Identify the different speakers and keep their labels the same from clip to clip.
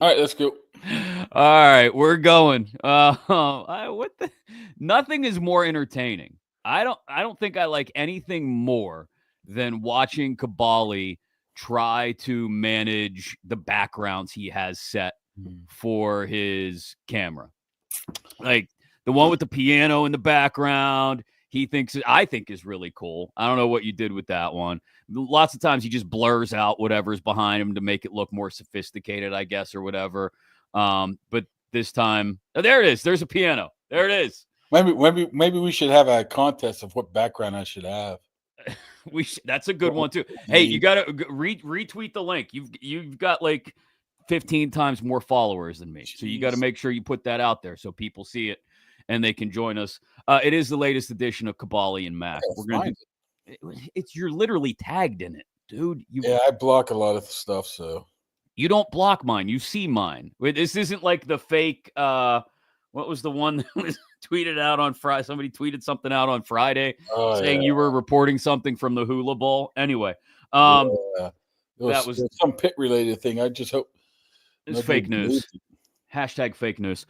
Speaker 1: All right, let's go.
Speaker 2: All right, we're going. Nothing is more entertaining. I don't think I like anything more than watching Kaboly try to manage the backgrounds he has set for his camera. Like the one with the piano in the background, I think is really cool. I don't know what you did with that one. Lots of times he just blurs out whatever's behind him to make it look more sophisticated, I guess, or whatever. But this time, there it is. There's a piano. There it is.
Speaker 1: Maybe we should have a contest of what background I should have.
Speaker 2: That's a good one too. Hey, you got to retweet the link. You've got like 15 times more followers than me, so you got to make sure you put that out there so people see it and they can join us. It is the latest edition of Kaboly and Mack. You're literally tagged in it, dude.
Speaker 1: I block a lot of stuff, so
Speaker 2: you don't block mine. You see mine. This isn't like the fake. What was the one that was tweeted out on Friday? Somebody tweeted something out on Friday saying you were reporting something from the Hula Bowl. Anyway,
Speaker 1: that was some pit related thing. I just hope
Speaker 2: it's fake news. Hashtag fake news.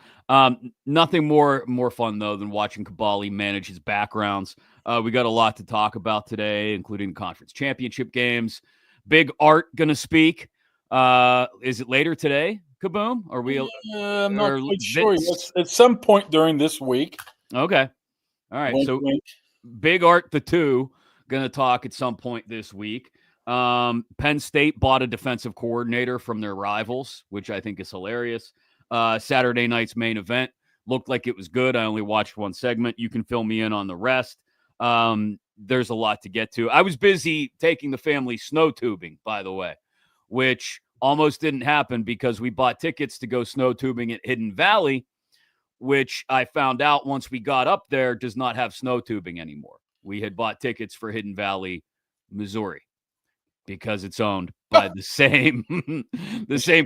Speaker 2: Nothing more fun though than watching Kaboly manage his backgrounds. We got a lot to talk about today, including conference championship games. Big Art gonna speak. Is it later today? Kaboom? Are we?
Speaker 1: I'm not quite sure. It's at some point during this week.
Speaker 2: Okay. All right.
Speaker 1: Wink,
Speaker 2: so
Speaker 1: wink.
Speaker 2: Big Art the 2 going to talk at some point this week. Penn State bought a defensive coordinator from their rivals, which I think is hilarious. Saturday night's main event looked like it was good. I only watched one segment. You can fill me in on the rest. There's a lot to get to. I was busy taking the family snow tubing, by the way, which almost didn't happen because we bought tickets to go snow tubing at Hidden Valley, which I found out once we got up there does not have snow tubing anymore. We had bought tickets for Hidden Valley, Missouri, because it's owned by the same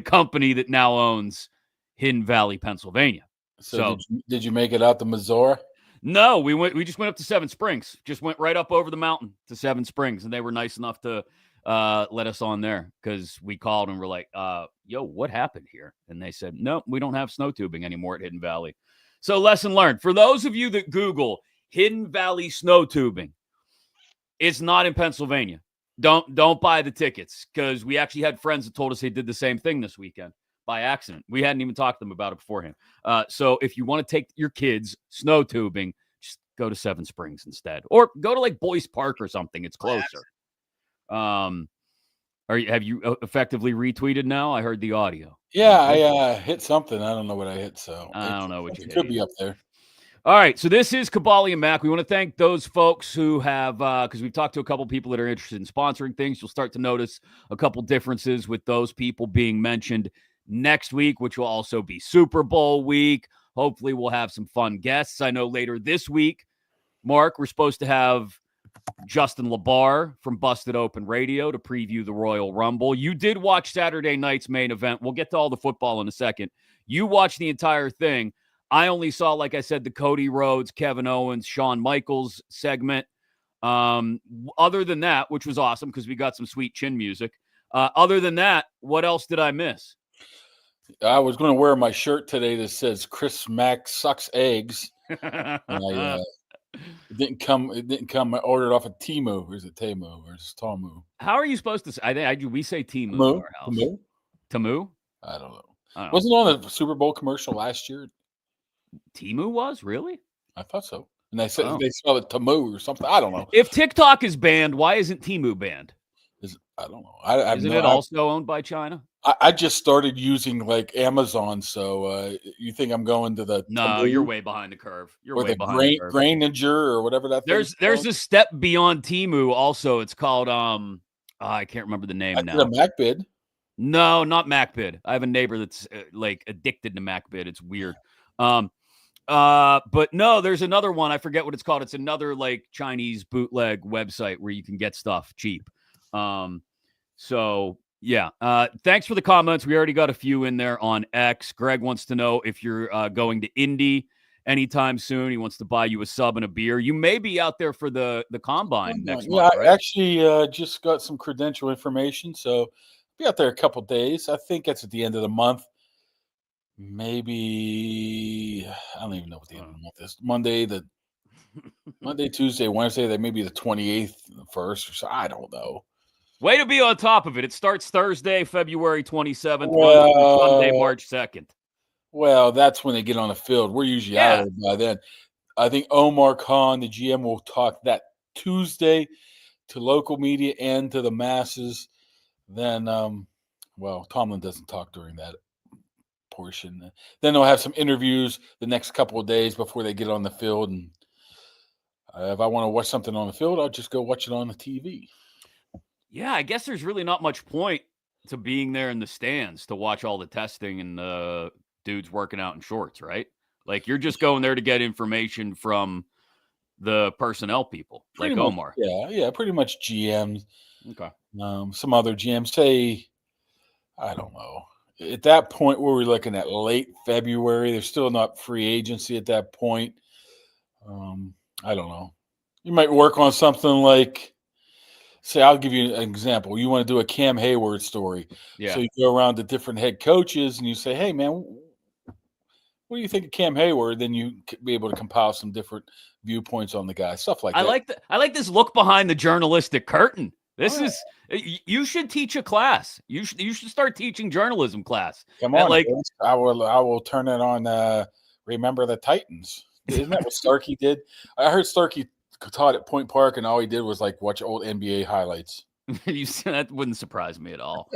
Speaker 2: company that now owns Hidden Valley, Pennsylvania.
Speaker 1: So did you make it out to Missouri?
Speaker 2: No, we just went up to Seven Springs. Just went right up over the mountain to Seven Springs, and they were nice enough to let us on there because we called and we're like, yo, what happened here? And they said, no, we don't have snow tubing anymore at Hidden Valley. So lesson learned. For those of you that Google Hidden Valley snow tubing, it's not in Pennsylvania. Don't buy the tickets because we actually had friends that told us they did the same thing this weekend by accident. We hadn't even talked to them about it beforehand. So if you want to take your kids snow tubing, just go to Seven Springs instead, or go to like Boyce Park or something. It's closer. Have you effectively retweeted now? I heard the audio.
Speaker 1: Yeah, I hit something. I don't know what I hit, so
Speaker 2: I don't know what you hit.
Speaker 1: It could be up there.
Speaker 2: All right, so this is Kaboly and Mack. We want to thank those folks who have, because we've talked to a couple people that are interested in sponsoring things. You'll start to notice a couple differences with those people being mentioned next week, which will also be Super Bowl week. Hopefully, we'll have some fun guests. I know later this week, Mark, we're supposed to have Justin LeBar from Busted Open Radio to preview the Royal Rumble. You did watch Saturday night's main event. We'll get to all the football in a second. You watched the entire thing. I only saw, like I said, the Cody Rhodes, Kevin Owens, Shawn Michaels segment. Other than that, which was awesome because we got some sweet chin music. Other than that, what else did I miss?
Speaker 1: I was going to wear my shirt today that says Chris Mack sucks eggs. It didn't come. I ordered off of Temu. Or is it Temu or is it Tamu?
Speaker 2: How are you supposed to say? We say Temu in our house. Temu?
Speaker 1: I don't know. Wasn't it on the Super Bowl commercial last year?
Speaker 2: Temu was? Really?
Speaker 1: I thought so. And they said they spelled it Tamu or something. I don't know.
Speaker 2: If TikTok is banned, why isn't Temu banned?
Speaker 1: I don't know.
Speaker 2: Isn't it also owned by China?
Speaker 1: I just started using like Amazon, so you think I'm going to the?
Speaker 2: No,
Speaker 1: Tamu?
Speaker 2: you're way behind the curve. You're
Speaker 1: or
Speaker 2: way behind the curve.
Speaker 1: Graininger or whatever that.
Speaker 2: There's a step beyond Temu. Also, it's called I can't remember the name now.
Speaker 1: A MacBid.
Speaker 2: No, not MacBid. I have a neighbor that's like addicted to MacBid. It's weird. But no, there's another one. I forget what it's called. It's another like Chinese bootleg website where you can get stuff cheap. So yeah. Thanks for the comments. We already got a few in there on X. Greg wants to know if you're going to Indy anytime soon. He wants to buy you a sub and a beer. You may be out there for the combine next month.
Speaker 1: Yeah, right? I actually just got some credential information, so I'll be out there a couple days. I think that's at the end of the month. maybe I don't even know what the end of the month is. Monday, Tuesday, Wednesday. That may be the 28th, the 1st, or so. I don't know.
Speaker 2: Way to be on top of it. It starts Thursday, February 27th, runs through Sunday,
Speaker 1: Well,
Speaker 2: March 2nd.
Speaker 1: well, that's when they get on the field. We're usually out of there by then. I think Omar Khan, the GM, will talk that Tuesday to local media and to the masses. Then, well, Tomlin doesn't talk during that portion. Then they'll have some interviews the next couple of days before they get on the field. And if I want to watch something on the field, I'll just go watch it on the TV.
Speaker 2: Yeah, I guess there's really not much point to being there in the stands to watch all the testing and dudes working out in shorts, right? Like you're just going there to get information from the personnel people,
Speaker 1: Pretty
Speaker 2: like
Speaker 1: much,
Speaker 2: Omar.
Speaker 1: yeah, pretty much GMs.
Speaker 2: Okay.
Speaker 1: Some other GMs say, I don't know. At that point, where we're looking at late February, there's still not free agency at that point. I don't know. You might work on something like, say, I'll give you an example. You want to do a Cam Hayward story.
Speaker 2: Yeah.
Speaker 1: So you go around to different head coaches and you say, hey, man, what do you think of Cam Hayward? Then you could be able to compile some different viewpoints on the guy, stuff like that.
Speaker 2: I like this look behind the journalistic curtain. This
Speaker 1: Oh,
Speaker 2: is you should teach a class. You should start teaching journalism class.
Speaker 1: come
Speaker 2: And
Speaker 1: on,
Speaker 2: like
Speaker 1: Vince. I will turn it on. Remember the Titans? Isn't that what Starkey did? I heard Starkey taught at Point Park, and all he did was like watch old NBA highlights.
Speaker 2: that wouldn't surprise me at all.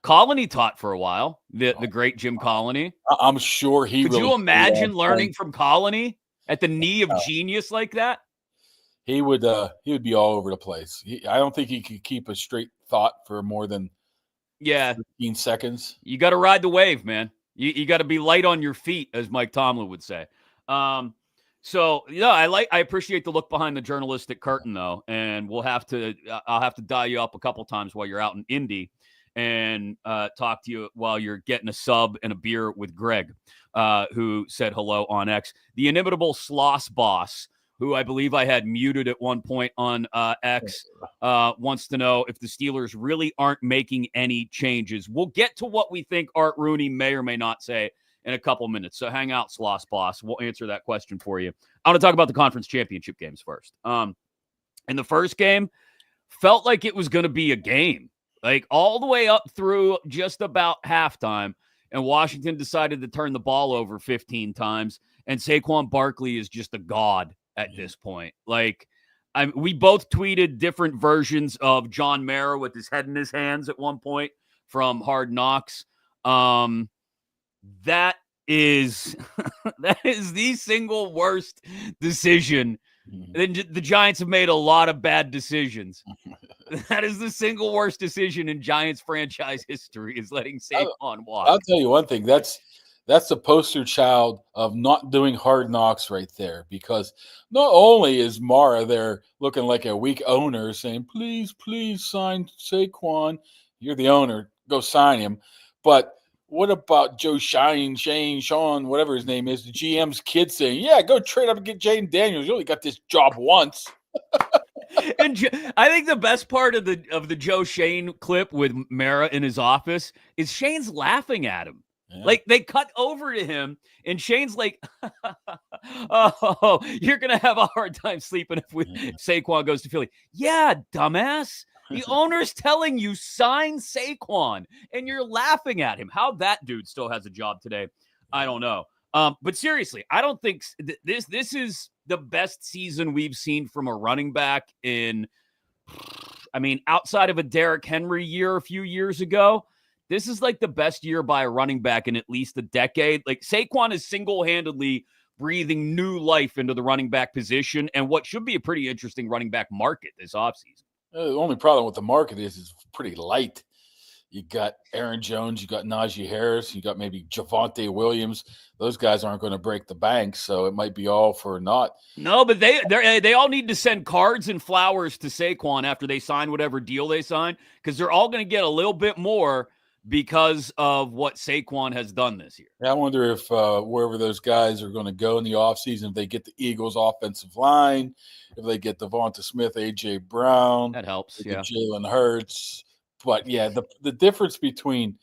Speaker 2: Colony taught for a while. The great Jim Colony.
Speaker 1: I'm sure he.
Speaker 2: Could
Speaker 1: really
Speaker 2: you imagine learning from Colony at the knee of genius like that?
Speaker 1: He would be all over the place. I don't think he could keep a straight thought for more than 15 seconds.
Speaker 2: You got to ride the wave, man. You got to be light on your feet, as Mike Tomlin would say. So yeah, I appreciate the look behind the journalistic curtain though, and I'll have to dial you up a couple times while you're out in Indy and talk to you while you're getting a sub and a beer with Greg, who said hello on X. The inimitable Sloss Boss, who I believe I had muted at one point on X, wants to know if the Steelers really aren't making any changes. We'll get to what we think Art Rooney may or may not say in a couple minutes. So hang out, Sloss Boss. We'll answer that question for you. I want to talk about the conference championship games first. In the first game, felt like it was going to be a game, like all the way up through just about halftime. And Washington decided to turn the ball over 15 times. And Saquon Barkley is just a god at this point. Like, we both tweeted different versions of John Mara with his head in his hands at one point from Hard Knocks. That is the single worst decision. The Giants have made a lot of bad decisions. That is the single worst decision in Giants franchise history, is letting Saquon walk.
Speaker 1: I'll tell you one thing. That's the poster child of not doing Hard Knocks right there, because not only is Mara there looking like a weak owner saying, please sign Saquon. You're the owner. Go sign him. But what about Joe Shane, Sean, whatever his name is, the GM's kid saying, yeah, go trade up and get Jaden Daniels. You only got this job once.
Speaker 2: And I think the best part of the Joe Shane clip with Mara in his office is Shane's laughing at him. Yeah. Like, they cut over to him, and Shane's like, oh, you're going to have a hard time sleeping if Saquon goes to Philly. Yeah, dumbass. The owner's telling you sign Saquon, and you're laughing at him. How that dude still has a job today, I don't know. But seriously, I don't think this is the best season we've seen from a running back in, outside of a Derrick Henry year a few years ago. This is like the best year by a running back in at least a decade. Like, Saquon is single-handedly breathing new life into the running back position and what should be a pretty interesting running back market this offseason.
Speaker 1: The only problem with the market is it's pretty light. You got Aaron Jones, you got Najee Harris, you got maybe Javonte Williams. Those guys aren't going to break the bank, so it might be all for naught.
Speaker 2: No, but they all need to send cards and flowers to Saquon after they sign whatever deal they sign, because they're all going to get a little bit more because of what Saquon has done this year.
Speaker 1: I wonder if wherever those guys are going to go in the offseason, if they get the Eagles' offensive line, if they get Devonta Smith, A.J. Brown.
Speaker 2: That helps, yeah.
Speaker 1: Jalen Hurts. But, yeah, the difference between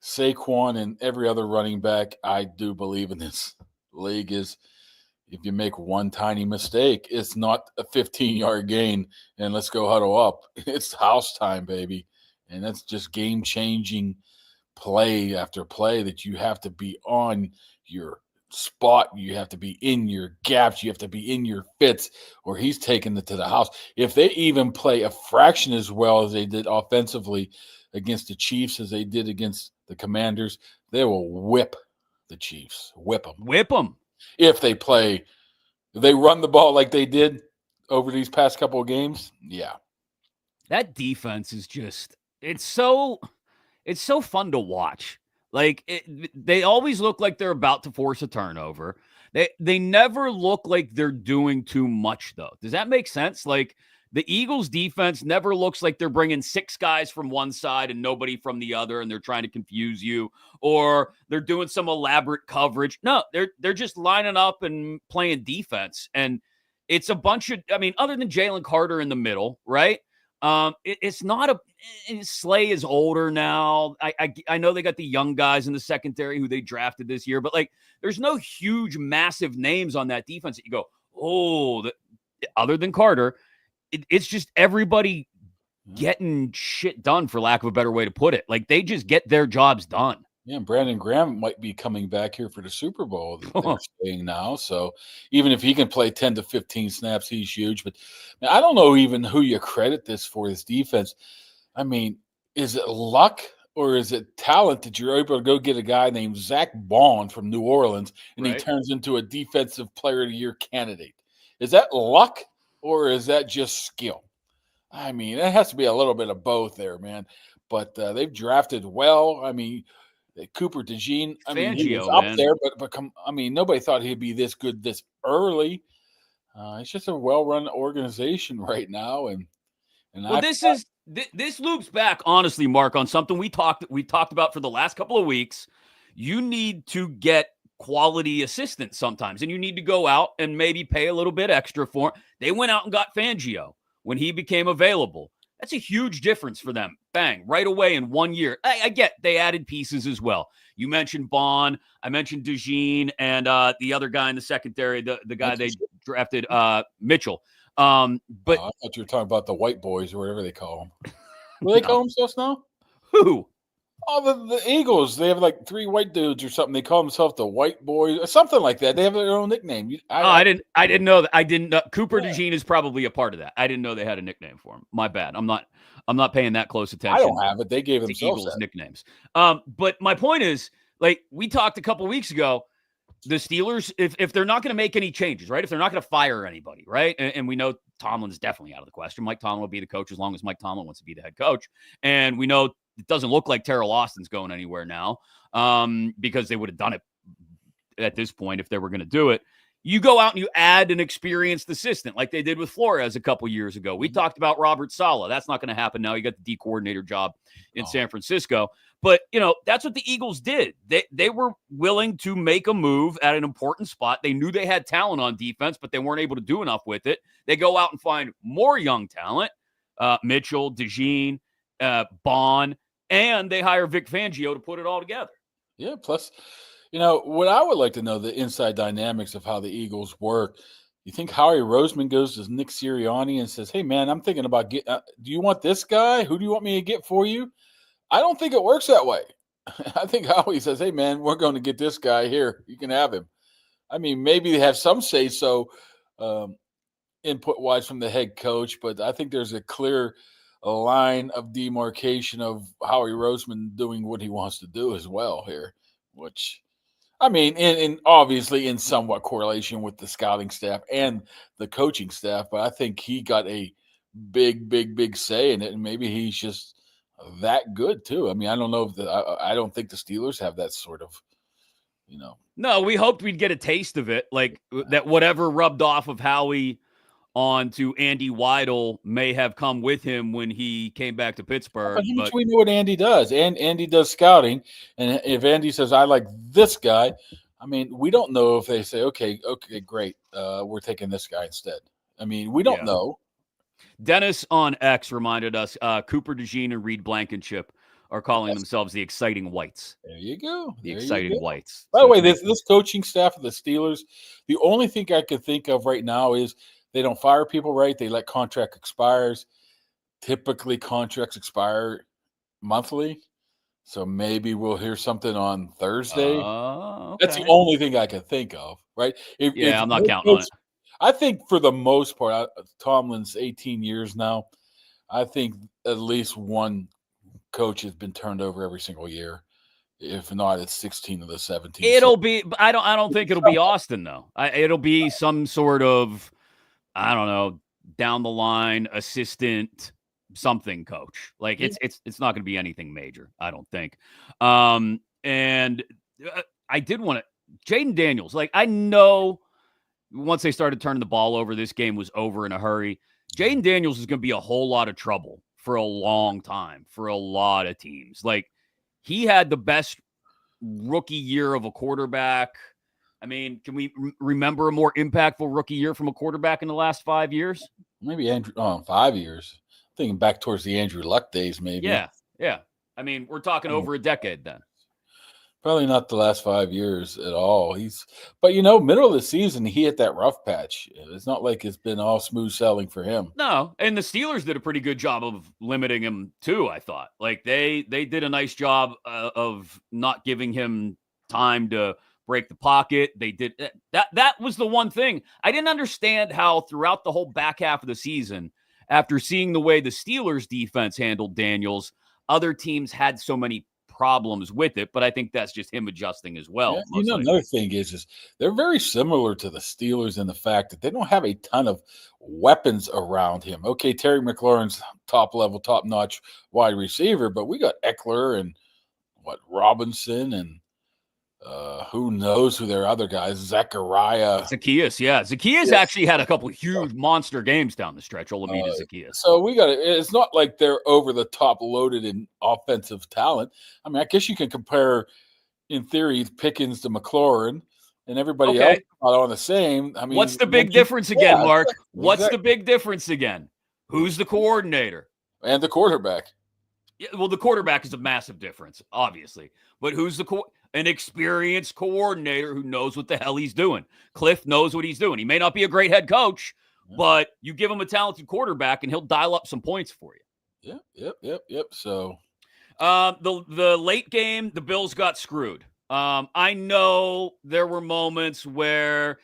Speaker 1: Saquon and every other running back, I do believe in this league, is if you make one tiny mistake, it's not a 15-yard gain and let's go huddle up. It's house time, baby. And that's just game-changing play after play that you have to be on your spot. You have to be in your gaps. You have to be in your fits, or he's taking it to the house. If they even play a fraction as well as they did offensively against the Chiefs as they did against the Commanders, they will whip the Chiefs. Whip them.
Speaker 2: Whip them.
Speaker 1: If they run the ball like they did over these past couple of games, yeah.
Speaker 2: That defense is just it's so fun to watch. Like they always look like they're about to force a turnover. They never look like they're doing too much though. Does that make sense? Like the Eagles defense never looks like they're bringing 6 guys from one side and nobody from the other and they're trying to confuse you, or they're doing some elaborate coverage. No, they're just lining up and playing defense. And it's a bunch of, other than Jalen Carter in the middle, right? It's not a Slay is older now. I know they got the young guys in the secondary who they drafted this year, but like there's no huge, massive names on that defense that you go, other than Carter. It's just everybody getting shit done, for lack of a better way to put it. Like they just get their jobs done.
Speaker 1: Yeah, Brandon Graham might be coming back here for the Super Bowl that they're saying now. So even if he can play 10 to 15 snaps, he's huge. But man, I don't know even who you credit this for, this defense. I mean, is it luck or is it talent that you're able to go get a guy named Zach Bond from New Orleans and he turns into a defensive player of the year candidate? Is that luck or is that just skill? I mean, it has to be a little bit of both there, man. But they've drafted well. I mean, Cooper DeJean, he was up there, but nobody thought he'd be this good this early. It's just a well-run organization right now,
Speaker 2: this loops back, honestly, Mark, on something we talked about for the last couple of weeks. You need to get quality assistance sometimes, and you need to go out and maybe pay a little bit extra for it. They went out and got Fangio when he became available. That's a huge difference for them. Bang, right away in 1 year. I get they added pieces as well. You mentioned Bond. I mentioned DeJean and the other guy in the secondary, the guy they drafted, Mitchell. But
Speaker 1: I thought you were talking about the white boys or whatever they call them. What do they call themselves now?
Speaker 2: Who?
Speaker 1: Oh, the Eagles. They have like 3 white dudes or something. They call themselves the White Boys or something like that. They have their own nickname.
Speaker 2: I didn't know that. I didn't know. Cooper DeJean is probably a part of that. I didn't know they had a nickname for him. My bad. I'm not paying that close attention.
Speaker 1: I don't have it. They gave themselves
Speaker 2: Eagles nicknames. But my point is, like we talked a couple weeks ago, the Steelers, if they're not going to make any changes, right? If they're not going to fire anybody, right? And we know Tomlin's definitely out of the question. Mike Tomlin will be the coach as long as Mike Tomlin wants to be the head coach. And we know it doesn't look like Terrell Austin's going anywhere now, because they would have done it at this point if they were going to do it. You go out and you add an experienced assistant like they did with Flores a couple years ago. We talked about Robert Saleh. That's not going to happen now. You got the D coordinator job in San Francisco. But, that's what the Eagles did. They were willing to make a move at an important spot. They knew they had talent on defense, but they weren't able to do enough with it. They go out and find more young talent, Mitchell, DeJean, Bond, and they hire Vic Fangio to put it all together.
Speaker 1: Yeah, plus, what I would like to know, the inside dynamics of how the Eagles work. You think Howie Roseman goes to Nick Sirianni and says, hey, man, I'm thinking about do you want this guy? Who do you want me to get for you? I don't think it works that way. I think Howie says, hey, man, we're going to get this guy here. You can have him. I mean, maybe they have some say-so input-wise from the head coach, but I think there's a clear line of demarcation of Howie Roseman doing what he wants to do as well here, which, in obviously in somewhat correlation with the scouting staff and the coaching staff, but I think he got a big say in it, and maybe he's just that good too. I don't know if I don't think the Steelers have that sort of,
Speaker 2: No, we hoped we'd get a taste of it, like that whatever rubbed off of Howie onto Andy Weidel may have come with him when he came back to Pittsburgh.
Speaker 1: But we know what Andy does. And Andy does scouting. And if Andy says, I like this guy, we don't know if they say, okay, great. We're taking this guy instead. We don't know.
Speaker 2: Dennis on X reminded us Cooper DeJean and Reed Blankenship are calling themselves the Exciting Whites.
Speaker 1: There you go.
Speaker 2: The Exciting Whites.
Speaker 1: By the way, this coaching staff of the Steelers, the only thing I could think of right now is they don't fire people right. They let contract expires. Typically, contracts expire monthly. So maybe we'll hear something on Thursday.
Speaker 2: Okay.
Speaker 1: That's the only thing I can think of, right?
Speaker 2: I'm not counting on it.
Speaker 1: I think for the most part, Tomlin's 18 years now. I think at least one coach has been turned over every single year. If not, it's 16 of the 17.
Speaker 2: It'll be. I don't think it'll be Austin though. It'll be some sort of, I don't know, down the line assistant something coach. Like it's not going to be anything major, I don't think. And I did want to Jaden Daniels. Like I know once they started turning the ball over, this game was over in a hurry. Jaden Daniels is going to be a whole lot of trouble for a long time for a lot of teams. Like he had the best rookie year of a quarterback. I mean, can we remember a more impactful rookie year from a quarterback in the last 5 years?
Speaker 1: Maybe Andrew. 5 years. Thinking back towards the Andrew Luck days, maybe.
Speaker 2: Yeah. I mean, we're talking over a decade then.
Speaker 1: Probably not the last 5 years at all. But middle of the season, he hit that rough patch. It's not like it's been all smooth sailing for him.
Speaker 2: No, and the Steelers did a pretty good job of limiting him too, I thought. Like they did a nice job of not giving him time to break the pocket. They did that was the one thing. I didn't understand how throughout the whole back half of the season, after seeing the way the Steelers defense handled Daniels, other teams had so many problems with it, but I think that's just him adjusting as well.
Speaker 1: Yeah, another thing is they're very similar to the Steelers in the fact that they don't have a ton of weapons around him. Okay, Terry McLaurin's top-level, top-notch wide receiver, but we got Eckler and Robinson and who knows who their other guys,
Speaker 2: Zacchaeus, yeah. Zacchaeus actually had a couple huge monster games down the stretch, Olamide Zacchaeus.
Speaker 1: So it's not like they're over the top loaded in offensive talent. I mean, I guess you can compare, in theory, Pickens to McLaurin and everybody else not on the same. I mean,
Speaker 2: what's the big difference again, Mark? What's the big difference again? Who's the coordinator?
Speaker 1: And the quarterback.
Speaker 2: Yeah, well, the quarterback is a massive difference, obviously. But who's an experienced coordinator who knows what the hell he's doing? Cliff knows what he's doing. He may not be a great head coach, but you give him a talented quarterback and he'll dial up some points for you.
Speaker 1: Yep. So
Speaker 2: the late game, the Bills got screwed. I know there were moments where,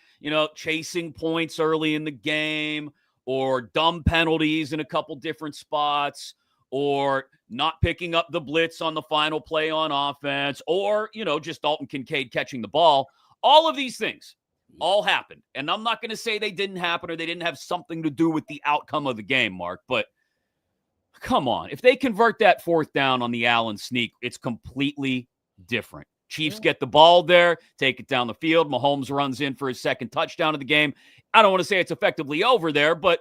Speaker 2: chasing points early in the game or dumb penalties in a couple different spots or not picking up the blitz on the final play on offense, or, just Dalton Kincaid catching the ball. All of these things all happened. And I'm not going to say they didn't happen or they didn't have something to do with the outcome of the game, Mark, but come on. If they convert that fourth down on the Allen sneak, it's completely different. Chiefs get the ball there, take it down the field. Mahomes runs in for his second touchdown of the game. I don't want to say it's effectively over there, but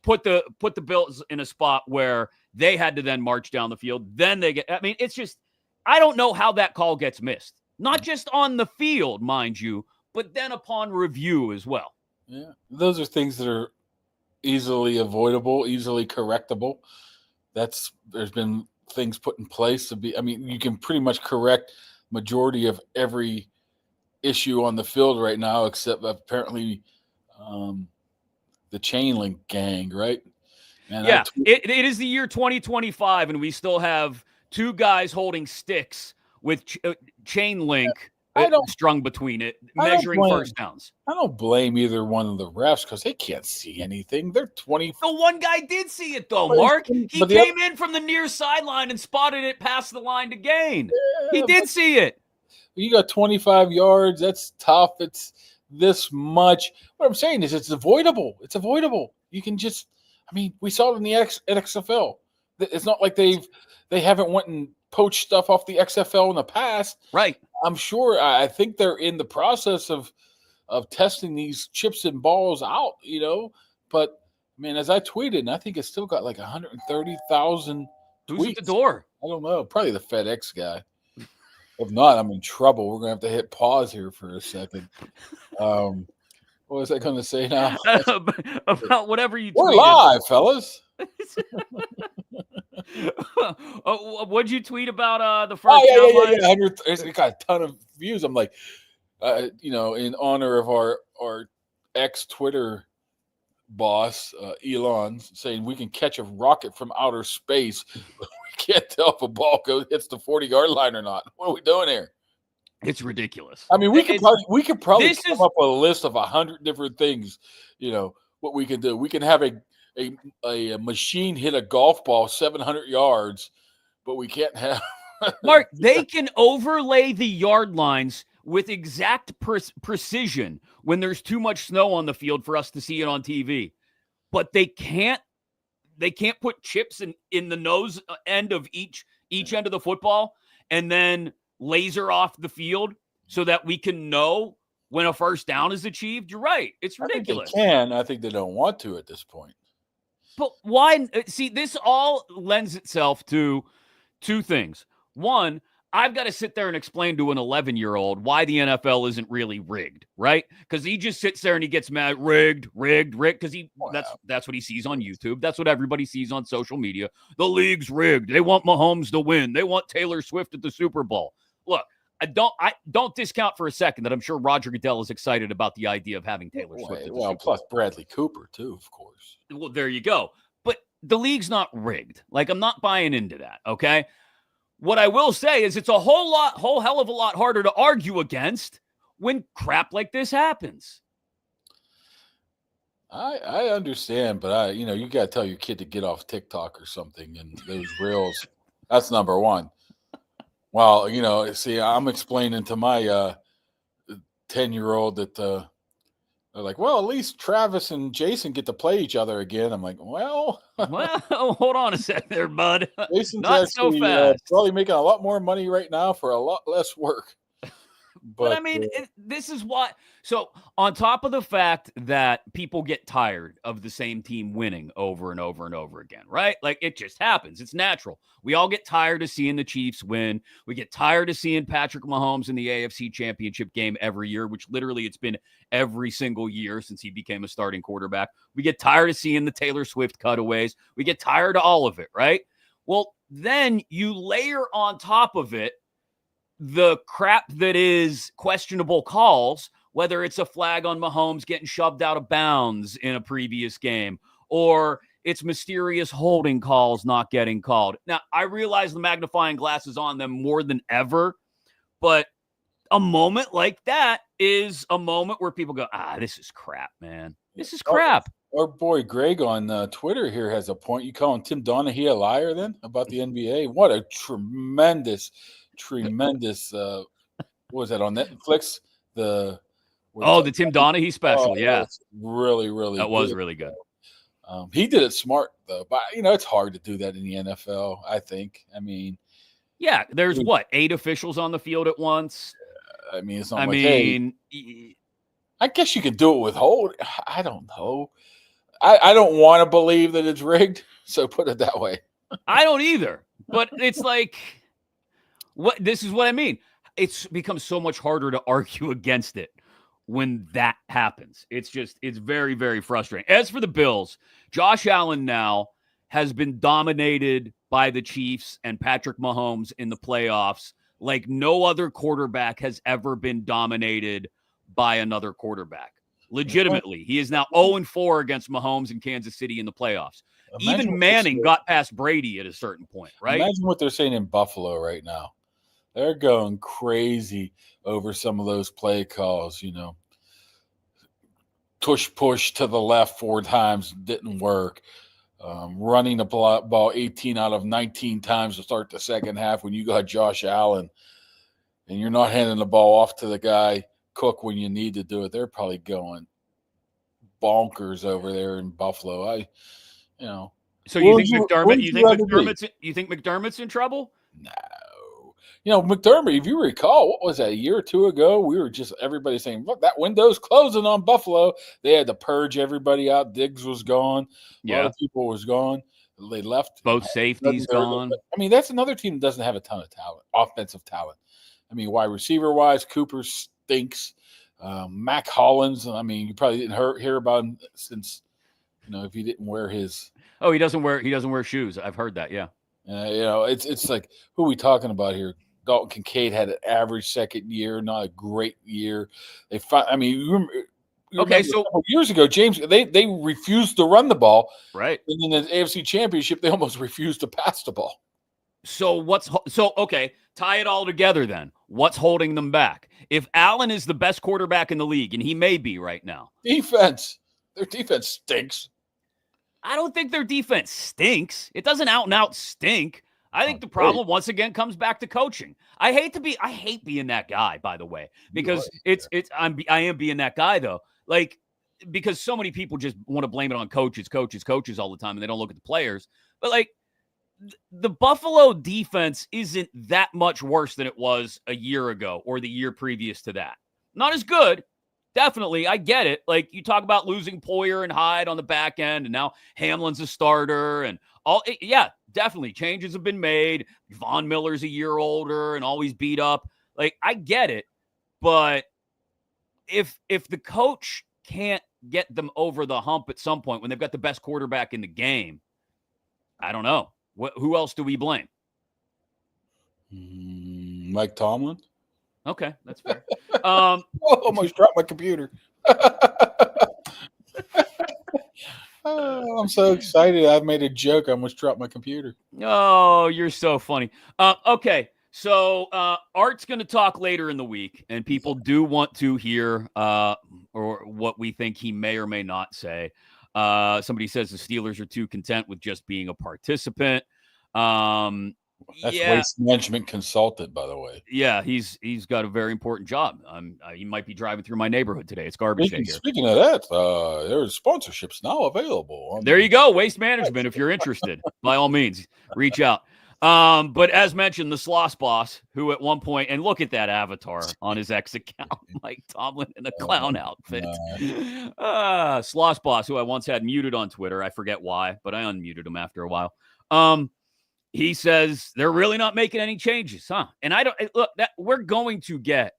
Speaker 2: put the Bills in a spot where they had to then march down the field. Then it's just, I don't know how that call gets missed. Not just on the field, mind you, but then upon review as well.
Speaker 1: Yeah, those are things that are easily avoidable, easily correctable. There's been things put in place to be, you can pretty much correct majority of every issue on the field right now, except apparently the chain link gang, right? And
Speaker 2: it is the year 2025, and we still have two guys holding sticks with chain link strung between it, measuring first downs.
Speaker 1: I don't blame either one of the refs because they can't see anything. They're 20.
Speaker 2: The one guy did see it, though, Mark. He came in from the near sideline and spotted it past the line to gain. He did see it.
Speaker 1: You got 25 yards. That's tough. It's this much. What I'm saying is it's avoidable. It's avoidable. You can just we saw it in the XFL. It's not like they haven't went and poached stuff off the XFL in the past.
Speaker 2: Right.
Speaker 1: I'm sure. I think they're in the process of testing these chips and balls out, But, as I tweeted, and I think it's still got like 130,000
Speaker 2: Who's at the door?
Speaker 1: I don't know. Probably the FedEx guy. If not, I'm in trouble. We're going to have to hit pause here for a second. What was I going to say now?
Speaker 2: About whatever you tweeted.
Speaker 1: We're live, fellas.
Speaker 2: What'd you tweet about the
Speaker 1: Oh
Speaker 2: first down line?
Speaker 1: yeah. It got a ton of views. I'm like, in honor of our ex Twitter boss, Elon, saying we can catch a rocket from outer space, but we can't tell if a ball hits the 40-yard line or not. What are we doing here?
Speaker 2: It's ridiculous.
Speaker 1: I mean, we could probably
Speaker 2: this
Speaker 1: come
Speaker 2: is-
Speaker 1: up with a list of 100 different things. What we can do. We can have a machine hit a golf ball 700 yards, but we can't have
Speaker 2: Mark. They can overlay the yard lines with exact precision when there's too much snow on the field for us to see it on TV, but they can't put chips in the nose end of each end of the football and then laser off the field so that we can know when a first down is achieved. You're right. It's ridiculous.
Speaker 1: I think they can. I think they don't want to at this point.
Speaker 2: But why? See, this all lends itself to two things. One, I've got to sit there and explain to an 11-year-old why the NFL isn't really rigged, right? Because he just sits there and he gets mad, rigged, because that's what he sees on YouTube. That's what everybody sees on social media. The league's rigged. They want Mahomes to win. They want Taylor Swift at the Super Bowl. Look, I don't discount for a second that I'm sure Roger Goodell is excited about the idea of having Taylor Swift at the Super Bowl.
Speaker 1: Plus Bradley Cooper too, of course.
Speaker 2: Well, there you go. But the league's not rigged. Like, I'm not buying into that, okay? What I will say is it's a whole hell of a lot harder to argue against when crap like this happens.
Speaker 1: I understand, but you got to tell your kid to get off TikTok or something and those reels. That's number one. Well, see, I'm explaining to my 10-year-old that they're like, well, at least Travis and Jason get to play each other again. I'm like, well,
Speaker 2: hold on a sec there, bud.
Speaker 1: Jason's
Speaker 2: not
Speaker 1: actually,
Speaker 2: so fast.
Speaker 1: Probably making a lot more money right now for a lot less work.
Speaker 2: But I mean, this is why. So on top of the fact that people get tired of the same team winning over and over and over again, right? Like, it just happens. It's natural. We all get tired of seeing the Chiefs win. We get tired of seeing Patrick Mahomes in the AFC Championship game every year, which literally it's been every single year since he became a starting quarterback. We get tired of seeing the Taylor Swift cutaways. We get tired of all of it, right? Well, then you layer on top of it the crap that is questionable calls, whether it's a flag on Mahomes getting shoved out of bounds in a previous game, or it's mysterious holding calls not getting called. Now, I realize the magnifying glass is on them more than ever, but a moment like that is a moment where people go, this is crap, man. This is crap.
Speaker 1: Our boy Greg on Twitter here has a point. You calling Tim Donaghy a liar then about the NBA? What a tremendous what was that on Netflix? The
Speaker 2: Tim Donaghy special. Yeah,
Speaker 1: really
Speaker 2: that was really good.
Speaker 1: He did it smart though, but it's hard to do that in the NFL. I think. I mean,
Speaker 2: yeah, there's 8 officials on the field at once.
Speaker 1: I mean, it's not. I guess you could do it with hold. I don't know. I don't want to believe that it's rigged. So put it that way.
Speaker 2: I don't either. But it's like. This is what I mean. It's become so much harder to argue against it when that happens. It's very, very frustrating. As for the Bills, Josh Allen now has been dominated by the Chiefs and Patrick Mahomes in the playoffs like no other quarterback has ever been dominated by another quarterback. Legitimately, he is now 0-4 against Mahomes in Kansas City in the playoffs. Even Manning got past Brady at a certain point, right?
Speaker 1: Imagine what they're saying in Buffalo right now. They're going crazy over some of those play calls, push to the left 4 times didn't work. Running the ball 18 out of 19 times to start the second half when you got Josh Allen and you're not handing the ball off to the guy Cook when you need to do it. They're probably going bonkers over there in Buffalo.
Speaker 2: So you think McDermott's in trouble?
Speaker 1: No. McDermott, if you recall, what was that, a year or two ago? We were just everybody saying, look, that window's closing on Buffalo. They had to purge everybody out. Diggs was gone. A lot of people was gone. They left.
Speaker 2: Both safeties gone.
Speaker 1: I mean, that's another team that doesn't have a ton of talent, offensive talent. I mean, wide receiver-wise, Cooper stinks. Mac Hollins, I mean, you probably didn't hear about him since, if he didn't wear his.
Speaker 2: Oh, he doesn't wear shoes. I've heard that, yeah.
Speaker 1: It's like, who are we talking about here? Dalton Kincaid had an average second year, not a great year. You remember a couple years ago, James, they refused to run the ball.
Speaker 2: Right.
Speaker 1: And in the AFC Championship, they almost refused to pass the ball.
Speaker 2: So tie it all together then. What's holding them back? If Allen is the best quarterback in the league, and he may be right now.
Speaker 1: Defense. Their defense stinks.
Speaker 2: I don't think their defense stinks. It doesn't out and out stink. I think the problem once again comes back to coaching. I hate being that guy, by the way, because I am being that guy though. Like, because so many people just want to blame it on coaches all the time, and they don't look at the players. But like, the Buffalo defense isn't that much worse than it was a year ago or the year previous to that. Not as good. Definitely, I get it. Like, you talk about losing Poyer and Hyde on the back end, and now Hamlin's a starter, and all. Yeah, definitely, changes have been made. Von Miller's a year older and always beat up. Like, I get it, but if the coach can't get them over the hump at some point when they've got the best quarterback in the game, I don't know. Who else do we blame?
Speaker 1: Mike Tomlin.
Speaker 2: Okay, that's fair.
Speaker 1: Almost dropped my computer. I'm so excited. I've made a joke. I almost dropped my computer.
Speaker 2: Oh, you're so funny. Okay, so Art's going to talk later in the week, and people do want to hear or what we think he may or may not say. Somebody says the Steelers are too content with just being a participant.
Speaker 1: That's waste management consultant, by the way.
Speaker 2: Yeah, he's got a very important job. He might be driving through my neighborhood today. It's garbage day here.
Speaker 1: Speaking of that, there's sponsorships now available.
Speaker 2: There you go, Waste Management. If you're interested, by all means, reach out. But as mentioned, the Sloss Boss, who at one point, and look at that avatar on his X account, Mike Tomlin in a clown outfit. Sloss Boss, who I once had muted on Twitter. I forget why, but I unmuted him after a while. He says they're really not making any changes, huh? And we're going to get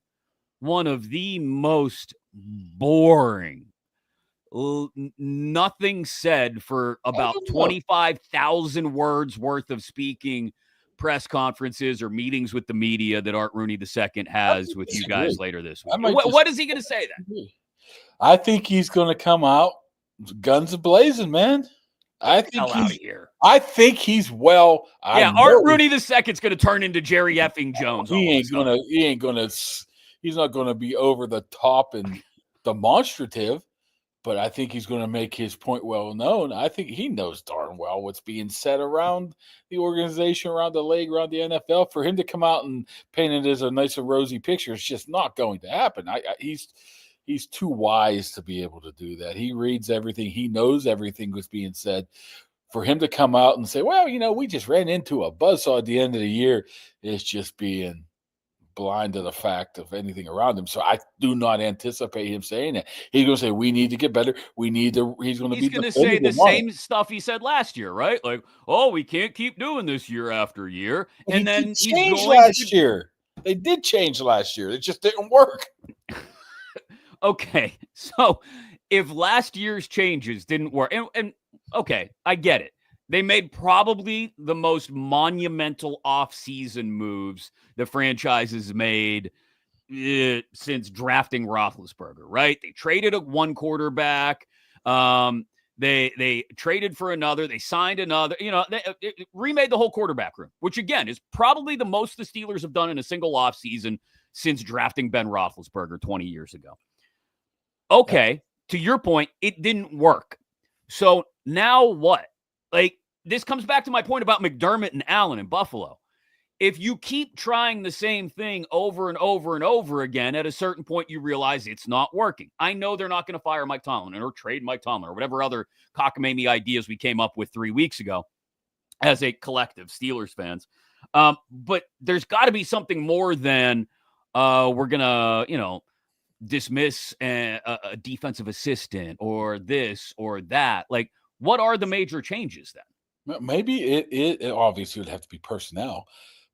Speaker 2: one of the most boring, nothing said for about 25,000 words worth of speaking press conferences or meetings with the media that Art Rooney II has with you guys later this week. What is he going to say then?
Speaker 1: I think he's going to come out guns a-blazing, man. I think he's well.
Speaker 2: Art Rooney II is going to turn into Jerry effing Jones.
Speaker 1: He's not going to be over the top and demonstrative, but I think he's going to make his point well known. I think he knows darn well what's being said around the organization, around the league, around the NFL. For him to come out and paint it as a nice and rosy picture, it's just not going to happen. He's too wise to be able to do that. He reads everything. He knows everything that's being said. For him to come out and say, well, we just ran into a buzzsaw at the end of the year, is just being blind to the fact of anything around him. So I do not anticipate him saying that. He's going to say, we need to get better. He's going to
Speaker 2: say the same stuff he said last year, right? Like, we can't keep doing this year after year. And then
Speaker 1: he's changed last year. They did change last year. It just didn't work.
Speaker 2: Okay, so if last year's changes didn't work, and okay, I get it. They made probably the most monumental offseason moves the franchise has made since drafting Roethlisberger, right? They traded one quarterback. They traded for another. They signed another. They remade the whole quarterback room, which, again, is probably the most the Steelers have done in a single offseason since drafting Ben Roethlisberger 20 years ago. Okay, to your point, it didn't work. So now what? Like, this comes back to my point about McDermott and Allen in Buffalo. If you keep trying the same thing over and over and over again, at a certain point, you realize it's not working. I know they're not going to fire Mike Tomlin or trade Mike Tomlin or whatever other cockamamie ideas we came up with 3 weeks ago as a collective, Steelers fans. But there's got to be something more than we're going to, dismiss a defensive assistant or this or that. Like, what are the major changes then?
Speaker 1: Maybe it obviously would have to be personnel,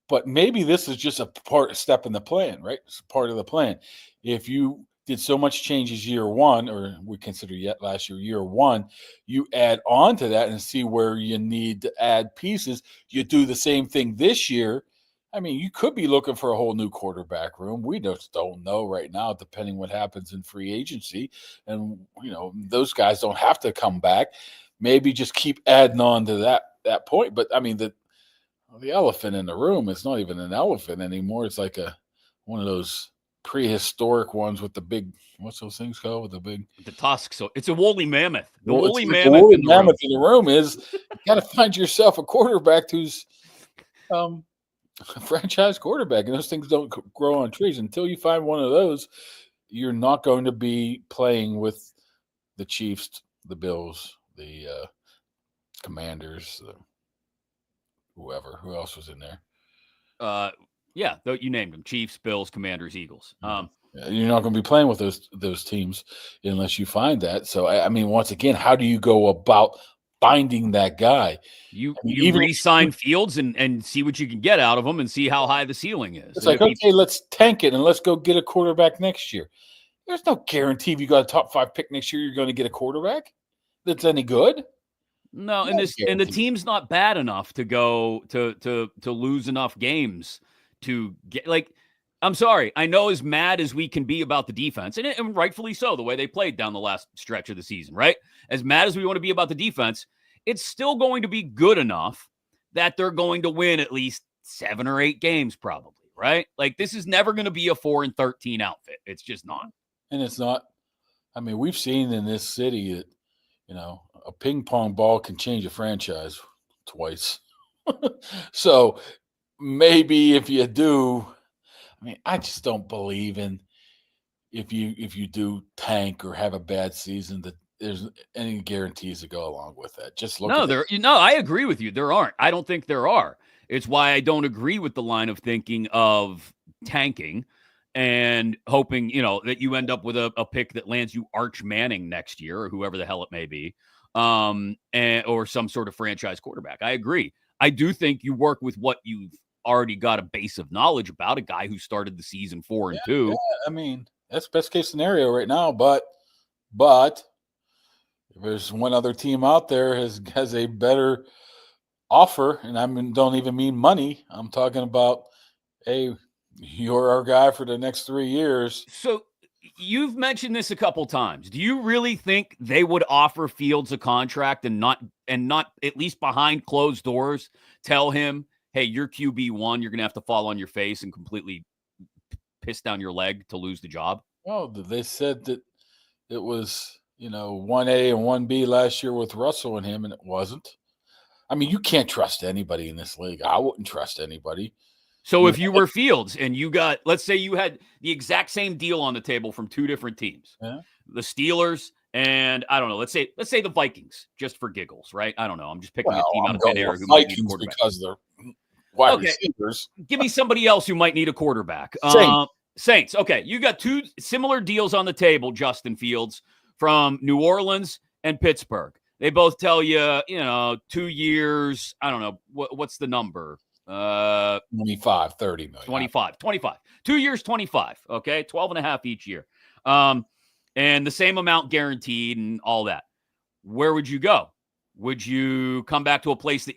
Speaker 1: but maybe this is just a step in the plan, right? It's part of the plan. If you did so much changes year one, or we consider yet last year one, you add on to that and see where you need to add pieces. You do the same thing this year. I mean, you could be looking for a whole new quarterback room. We just don't know right now, depending what happens in free agency. And, those guys don't have to come back. Maybe just keep adding on to that point. But, I mean, the elephant in the room is not even an elephant anymore. It's like one of those prehistoric ones with the big, what's those things called? With
Speaker 2: the tusks. So it's a woolly mammoth. The
Speaker 1: well,
Speaker 2: woolly
Speaker 1: it's
Speaker 2: mammoth,
Speaker 1: the woolly
Speaker 2: in the
Speaker 1: mammoth
Speaker 2: room.
Speaker 1: in the room is you got to find yourself a quarterback who's a franchise quarterback, and those things don't grow on trees. Until you find one of those, you're not going to be playing with the Chiefs, the Bills, the Commanders, whoever. Who else was in there?
Speaker 2: Yeah, you named them: Chiefs, Bills, Commanders, Eagles.
Speaker 1: You're not going to be playing with those teams unless you find that. So, I mean, once again, how do you go about finding that guy?
Speaker 2: You
Speaker 1: even
Speaker 2: re-sign Fields and see what you can get out of him and see how high the ceiling is.
Speaker 1: It's like, okay, let's tank it and let's go get a quarterback next year. There's no guarantee if you got a top 5 pick next year, you're going to get a quarterback that's any good.
Speaker 2: No, and the team's not bad enough to go to lose enough games to get I'm sorry. I know as mad as we can be about the defense, and rightfully so, the way they played down the last stretch of the season, right? As mad as we want to be about the defense, it's still going to be good enough that they're going to win at least 7 or 8 games, probably, right? Like, this is never going to be a 4-13 outfit. It's just not.
Speaker 1: And it's not. I mean, we've seen in this city that, a ping pong ball can change a franchise twice. So maybe if you do, I mean, I just don't believe in if you do tank or have a bad season that there's any guarantees that go along with that. Just look.
Speaker 2: I agree with you. There aren't. I don't think there are. It's why I don't agree with the line of thinking of tanking and hoping, that you end up with a pick that lands you Arch Manning next year or whoever the hell it may be, or some sort of franchise quarterback. I agree. I do think you work with what you've already got a base of knowledge about, a guy who started the season 4-2.
Speaker 1: Yeah, I mean, that's best case scenario right now, but if there's one other team out there has a better offer, and don't even mean money. I'm talking about, hey, you're our guy for the next 3 years.
Speaker 2: So you've mentioned this a couple times. Do you really think they would offer Fields a contract and not at least behind closed doors tell him, hey, you're QB1, you're going to have to fall on your face and completely piss down your leg to lose the job?
Speaker 1: Oh, they said that it was, 1A and 1B last year with Russell and him, and it wasn't. I mean, you can't trust anybody in this league. I wouldn't trust anybody.
Speaker 2: So if you were Fields and you got, let's say you had the exact same deal on the table from 2 different teams, the Steelers and I don't know, let's say the Vikings, just for giggles, right? I don't know. I'm just picking a team out of thin air who might need a quarterback
Speaker 1: because they're wide receivers.
Speaker 2: Give me somebody else who might need a quarterback. Saints. Okay, you got 2 similar deals on the table, Justin Fields, from New Orleans and Pittsburgh. They both tell you, 2 years. I don't know what's the number.
Speaker 1: 25, 30 million.
Speaker 2: 25. 2 years, 25. Okay. 12 and a half each year. And the same amount guaranteed and all that. Where would you go? Would you come back to a place that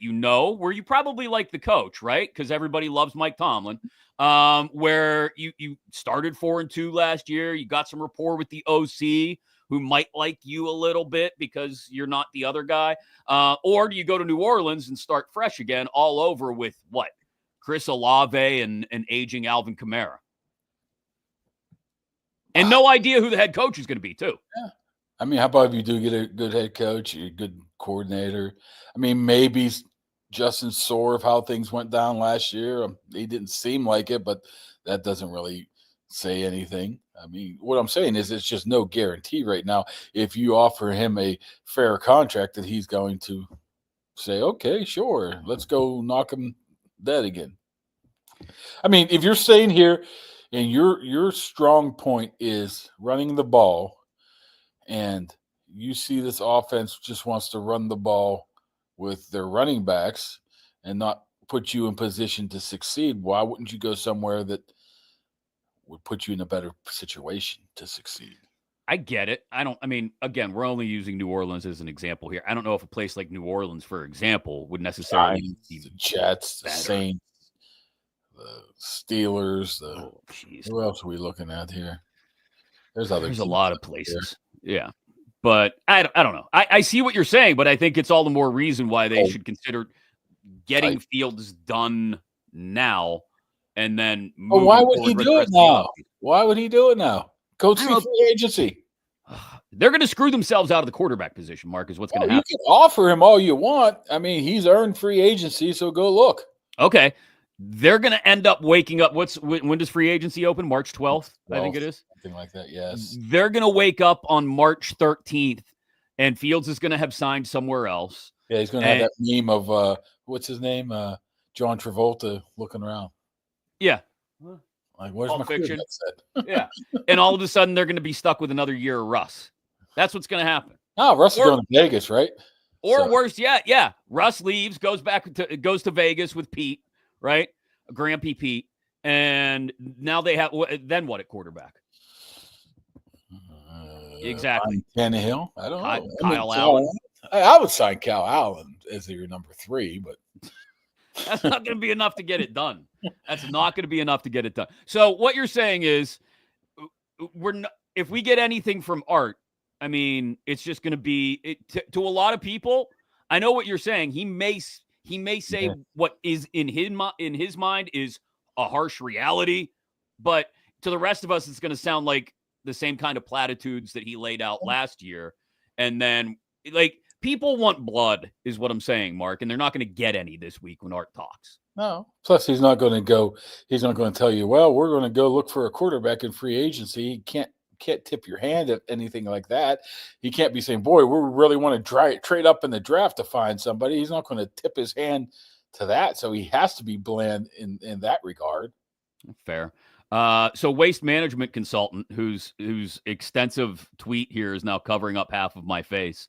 Speaker 2: where you probably like the coach, right? Because everybody loves Mike Tomlin. Where you started 4-2 last year. You got some rapport with the OC who might like you a little bit because you're not the other guy. Or do you go to New Orleans and start fresh again all over with what? Chris Olave and aging Alvin Kamara. And no idea who the head coach is going to be, too.
Speaker 1: Yeah. I mean, how about if you do get a good head coach, a good coordinator? I mean, maybe Justin sore of how things went down last year. He didn't seem like it, but that doesn't really say anything. I mean, what I'm saying is it's just no guarantee right now. If you offer him a fair contract that he's going to say, okay, sure, let's go knock him dead again. I mean, if you're staying here and your strong point is running the ball and you see this offense just wants to run the ball with their running backs and not put you in position to succeed, why wouldn't you go somewhere that would put you in a better situation to succeed.
Speaker 2: I get it. Again, we're only using New Orleans as an example here. I don't know if a place like New Orleans, for example, would necessarily be
Speaker 1: the Jets,
Speaker 2: better.
Speaker 1: The Saints, the Steelers. Who else are we looking at here? There's
Speaker 2: a lot of places. There. Yeah. But I don't know. I see what you're saying, but I think it's all the more reason why they should consider getting Fields done now and then
Speaker 1: why would he do it now? Why would he do it now? Go see free agency.
Speaker 2: They're going to screw themselves out of the quarterback position, Mark, is what's going to happen.
Speaker 1: You can offer him all you want. I mean, he's earned free agency, so go look.
Speaker 2: Okay. They're going to end up waking up. When does free agency open? March 12th, I think it is.
Speaker 1: Something like that, yes.
Speaker 2: They're going to wake up on March 13th, and Fields is going to have signed somewhere else.
Speaker 1: Yeah, he's going to have that meme of, what's his name? John Travolta looking around.
Speaker 2: Yeah.
Speaker 1: Like, where's my
Speaker 2: fiction? Yeah. And all of a sudden, they're going to be stuck with another year of Russ. That's what's going to happen.
Speaker 1: No, Russ is going to Vegas, right?
Speaker 2: Or worse yet, yeah. Russ leaves, goes to Vegas with Pete, right? Grampy Pete. And now they have then what at quarterback? Exactly.
Speaker 1: Tannehill. I don't know.
Speaker 2: Kyle Allen.
Speaker 1: I would sign Kyle Allen as your number 3, but
Speaker 2: that's not going to be enough to get it done. That's not going to be enough to get it done. So what you're saying is, if we get anything from Art, I mean, it's just going to be to a lot of people. I know what you're saying. He may say what is in his mind is a harsh reality, but to the rest of us, it's going to sound like the same kind of platitudes that he laid out last year. And then, like, people want blood, is what I'm saying, Mark, and they're not going to get any this week when Art talks.
Speaker 1: No. Plus, he's not going to tell you, well, we're going to go look for a quarterback in free agency. He can't tip your hand at anything like that. He can't be saying, boy, we really want to trade up in the draft to find somebody. He's not going to tip his hand to that. So he has to be bland in that regard.
Speaker 2: Fair. So Waste Management Consultant, whose extensive tweet here is now covering up half of my face,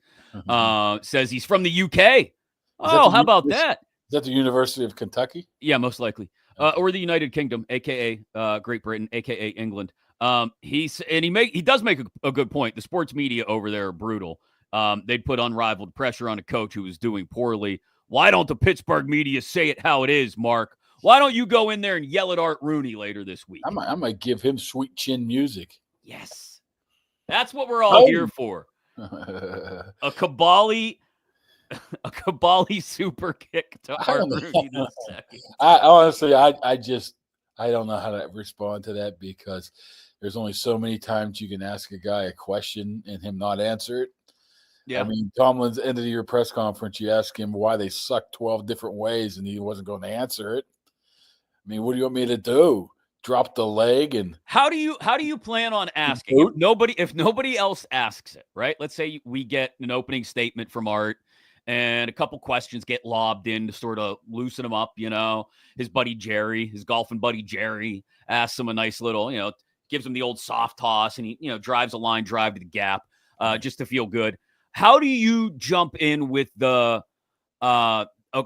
Speaker 2: says he's from the UK. Oh, how about that?
Speaker 1: Is that the University of Kentucky?
Speaker 2: Yeah, most likely. Or the United Kingdom, a.k.a. Great Britain, a.k.a. England. He does make a good point. The sports media over there are brutal. They'd put unrivaled pressure on a coach who was doing poorly. Why don't the Pittsburgh media say it how it is, Mark? Why don't you go in there and yell at Art Rooney later this week?
Speaker 1: I might give him sweet chin music.
Speaker 2: Yes. That's what we're all here for. A Kaboly super kick to Art Rooney this second.
Speaker 1: Honestly, I don't know how to respond to that, because there's only so many times you can ask a guy a question and him not answer it. Yeah. I mean, Tomlin's end of the year press conference, you ask him why they suck 12 different ways and he wasn't going to answer it. I mean, what do you want me to do? Drop the leg? And
Speaker 2: how do you plan on asking? If nobody else asks it, right? Let's say we get an opening statement from Art and a couple questions get lobbed in to sort of loosen him up. You know, his golfing buddy Jerry asks him a nice little, gives him the old soft toss, and he, drives a line drive to the gap just to feel good. How do you jump in with a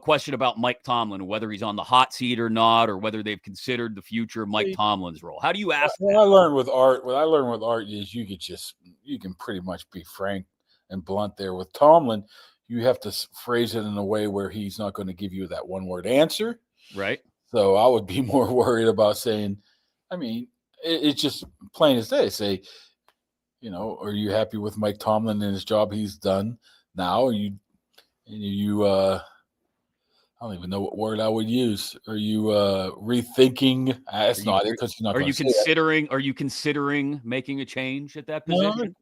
Speaker 2: question about Mike Tomlin, whether he's on the hot seat or not, or whether they've considered the future of Mike Tomlin's role? How do you ask
Speaker 1: what I learned with Art is you can pretty much be frank and blunt there. With Tomlin, you have to phrase it in a way where he's not going to give you that one-word answer.
Speaker 2: Right.
Speaker 1: So I would be more worried about saying, I mean, it's just plain as day. Say, are you happy with Mike Tomlin and his job he's done now? I don't even know what word I would use. Are you rethinking? That's not it, because you're not.
Speaker 2: Are you considering making a change at that position?
Speaker 1: No.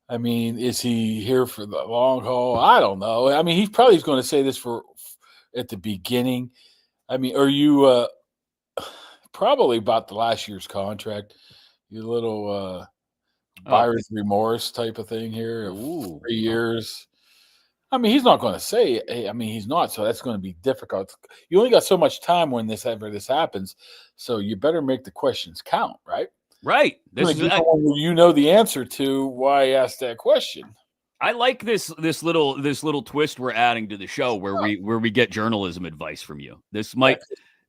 Speaker 1: I mean, is he here for the long haul? I don't know. I mean, he's probably going to say this at the beginning. I mean, are you probably about the last year's contract? Your little buyer's remorse type of thing here. Ooh, 3 years. I mean, he's not going to say it. Hey, I mean, he's not. So that's going to be difficult. You only got so much time when this happens. So you better make the questions count, right?
Speaker 2: Right.
Speaker 1: You know the answer to why I asked that question.
Speaker 2: I like this little twist we're adding to the show where we get journalism advice from you. This might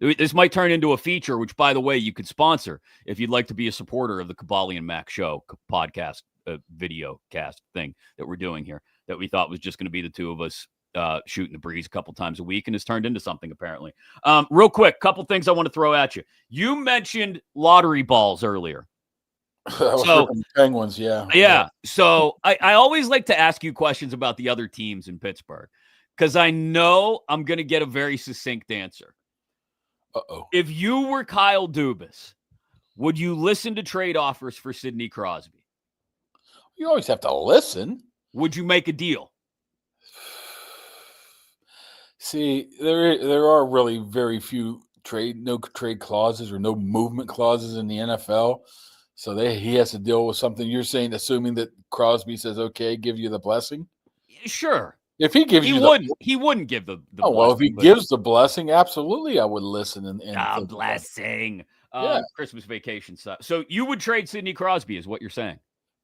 Speaker 2: This might turn into a feature, which, by the way, you could sponsor if you'd like to be a supporter of the Kaboly and Mack show podcast, video cast thing that we're doing here, that we thought was just going to be the two of us shooting the breeze a couple times a week, and has turned into something apparently. Real quick, couple things I want to throw at you. You mentioned lottery balls earlier.
Speaker 1: So Penguins,
Speaker 2: yeah. So I always like to ask you questions about the other teams in Pittsburgh, because I know I'm going to get a very succinct answer. If you were Kyle Dubas, would you listen to trade offers for Sidney Crosby?
Speaker 1: You always have to listen.
Speaker 2: Would you make a deal?
Speaker 1: See, there are really very few no trade clauses or no movement clauses in the NFL. So he has to deal with something. You're saying, assuming that Crosby says, okay, give you the blessing?
Speaker 2: Sure.
Speaker 1: If he gives
Speaker 2: he wouldn't give the blessing.
Speaker 1: Well, if he gives the blessing, absolutely, I would listen. And
Speaker 2: blessing. Christmas vacation stuff. So you would trade Sidney Crosby, is what you're saying?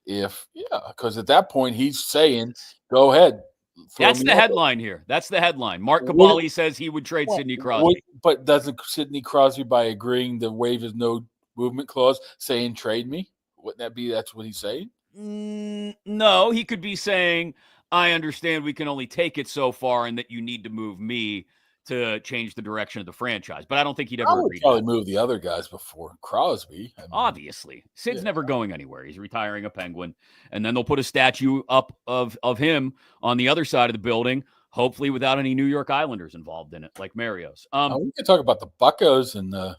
Speaker 1: Because at that point he's saying, go ahead.
Speaker 2: That's the headline here. That's the headline. Mark Kaboly says he would trade Sidney Crosby.
Speaker 1: But doesn't Sidney Crosby, by agreeing to waive his no movement clause, saying trade me? Wouldn't that be that's what he's saying?
Speaker 2: No, he could be saying, I understand we can only take it so far and that you need to move me to change the direction of the franchise. But I don't think he'd ever agree to
Speaker 1: probably move the other guys before Crosby.
Speaker 2: Obviously. Sid's never going anywhere. He's retiring a Penguin. And then they'll put a statue up of him on the other side of the building, hopefully without any New York Islanders involved in it, like Mario's.
Speaker 1: We can talk about the Buccos and
Speaker 2: the